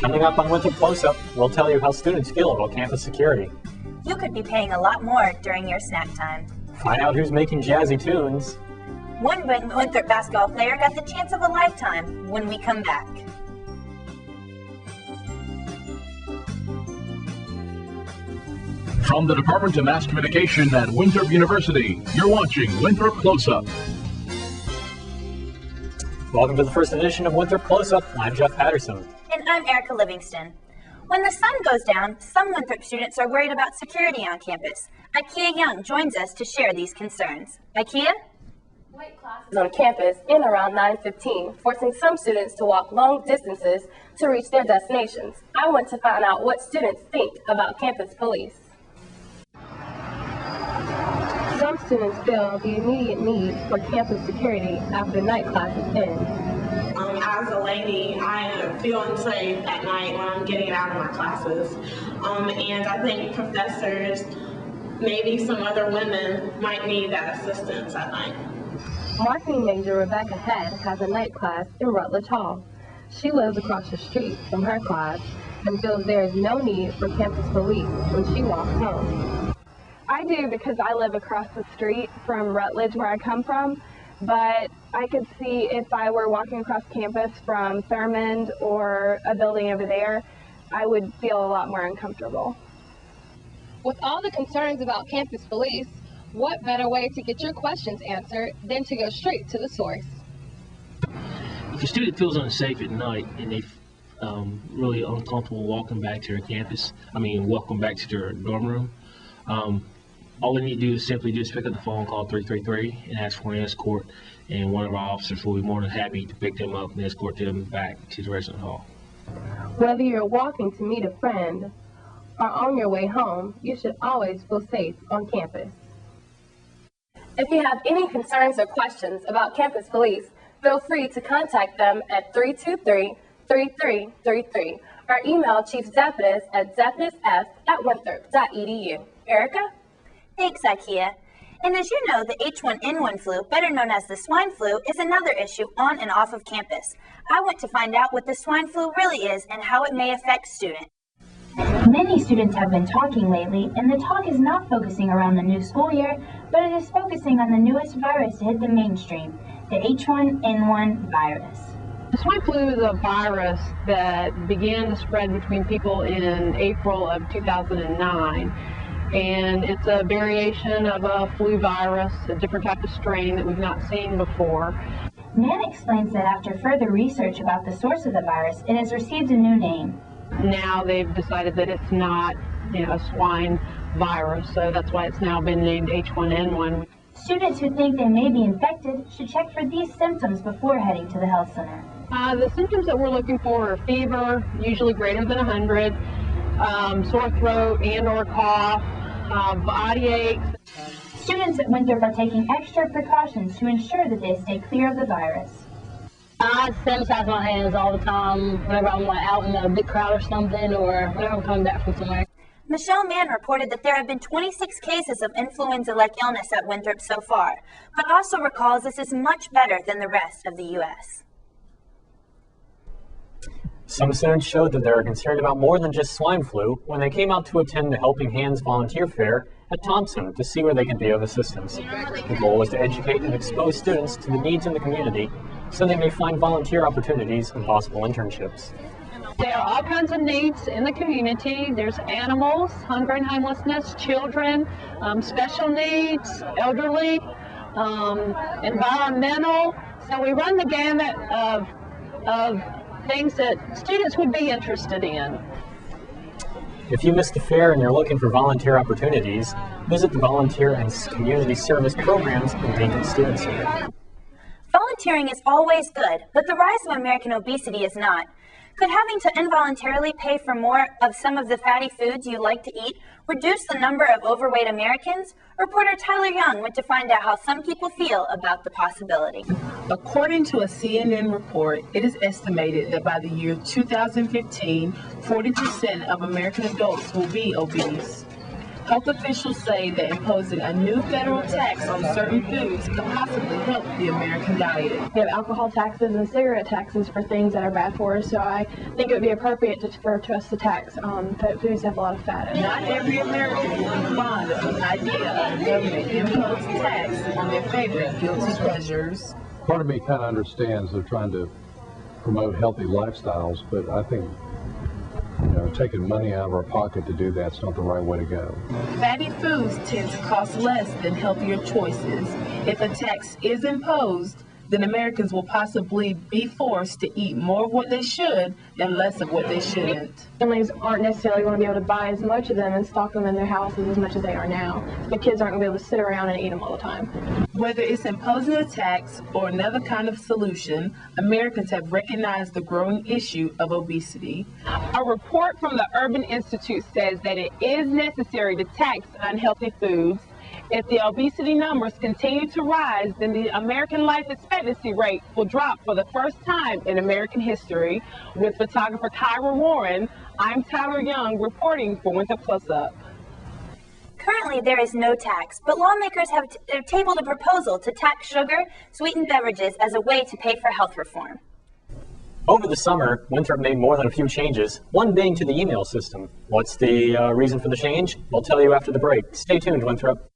Coming up on Winthrop Close-Up, we'll tell you how students feel about campus security. You could be paying a lot more during your snack time. Find out who's making jazzy tunes. One Winthrop basketball player got the chance of a lifetime when we come back. From the Department of Mass Communication at Winthrop University, you're watching Winthrop Close-Up. Welcome to the first edition of Winthrop Close-Up. I'm Jeff Patterson. And I'm Erica Livingston. When the sun goes down, some Winthrop students are worried about security on campus. Ikea Young joins us to share these concerns. Ikea? Late classes on campus in around 9:15, forcing some students to walk long distances to reach their destinations. I want to find out what students think about campus police. Some students feel the immediate need for campus security after night classes end. As a lady, I feel unsafe at night when I'm getting out of my classes. And I think professors, maybe some other women, might need that assistance at night. Marketing major Rebecca Head has a night class in Rutledge Hall. She lives across the street from her class and feels there is no need for campus police when she walks home. I do because I live across the street from Rutledge where I come from, but I could see if I were walking across campus from Thurmond or a building over there, I would feel a lot more uncomfortable. With all the concerns about campus police, what better way to get your questions answered than to go straight to the source? If a student feels unsafe at night and they really uncomfortable walking back to their campus, walking back to their dorm room, all they need to do is simply just pick up the phone, call 333 and ask for an escort, and one of our officers will be more than happy to pick them up and escort them back to the resident hall. Whether you're walking to meet a friend or on your way home, you should always feel safe on campus. If you have any concerns or questions about campus police, feel free to contact them at 323-3333 or email Chief Zephyrus at zephyrusf@winthrop.edu. Erica? Thanks, Ikea. And as you know, the H1N1 flu, better known as the swine flu, is another issue on and off of campus. I went to find out what the swine flu really is and how it may affect students. Many students have been talking lately, and the talk is not focusing around the new school year, but it is focusing on the newest virus to hit the mainstream, the H1N1 virus. The swine flu is a virus that began to spread between people in April of 2009. And it's a variation of a flu virus, a different type of strain that we've not seen before. Nan explains that after further research about the source of the virus, it has received a new name. Now they've decided that it's not, a swine virus, so that's why it's now been named H1N1. Students who think they may be infected should check for these symptoms before heading to the health center. The symptoms that we're looking for are fever, usually greater than 100, sore throat and or cough, body aches. Students at Winthrop are taking extra precautions to ensure that they stay clear of the virus. I sanitize my hands all the time whenever I'm out in a big crowd or something, or whenever I'm coming back from somewhere. Michelle Mann reported that there have been 26 cases of influenza-like illness at Winthrop so far, but also recalls this is much better than the rest of the U.S. Some students showed that they are concerned about more than just swine flu when they came out to attend the Helping Hands volunteer fair at Thompson to see where they can be of assistance. The goal is to educate and expose students to the needs in the community so they may find volunteer opportunities and possible internships. There are all kinds of needs in the community. There's animals, hunger and homelessness, children, special needs, elderly, environmental. So we run the gamut of things that students would be interested in. If you missed the fair and you're looking for volunteer opportunities, visit the Volunteer and Community Service Programs in Lincoln Student Center. Volunteering is always good, but the rise of American obesity is not. Could having to involuntarily pay for more of some of the fatty foods you like to eat reduce the number of overweight Americans? Reporter Tyler Young went to find out how some people feel about the possibility. According to a CNN report, it is estimated that by the year 2015, 40% of American adults will be obese. Health officials say that imposing a new federal tax on certain foods could possibly help the American diet. We have alcohol taxes and cigarette taxes for things that are bad for us, so I think it would be appropriate for us to tax foods that have a lot of fat in it. Not every American will be fond of the idea of the government imposing tax on their favorite guilty pleasures. Part of me kind of understands they're trying to promote healthy lifestyles, but I think taking money out of our pocket to do that's not the right way to go. Fatty foods tend to cost less than healthier choices. If a tax is imposed, then Americans will possibly be forced to eat more of what they should and less of what they shouldn't. Families aren't necessarily going to be able to buy as much of them and stock them in their houses as much as they are now. The kids aren't going to be able to sit around and eat them all the time. Whether it's imposing a tax or another kind of solution, Americans have recognized the growing issue of obesity. A report from the Urban Institute says that it is necessary to tax unhealthy foods. If the obesity numbers continue to rise, then the American life expectancy rate will drop for the first time in American history. With photographer Kyra Warren, I'm Tyler Young reporting for Winthrop Plus Up. Currently, there is no tax, but lawmakers have tabled a proposal to tax sugar, sweetened beverages as a way to pay for health reform. Over the summer, Winthrop made more than a few changes, one being to the email system. What's the reason for the change? We'll tell you after the break. Stay tuned, Winthrop.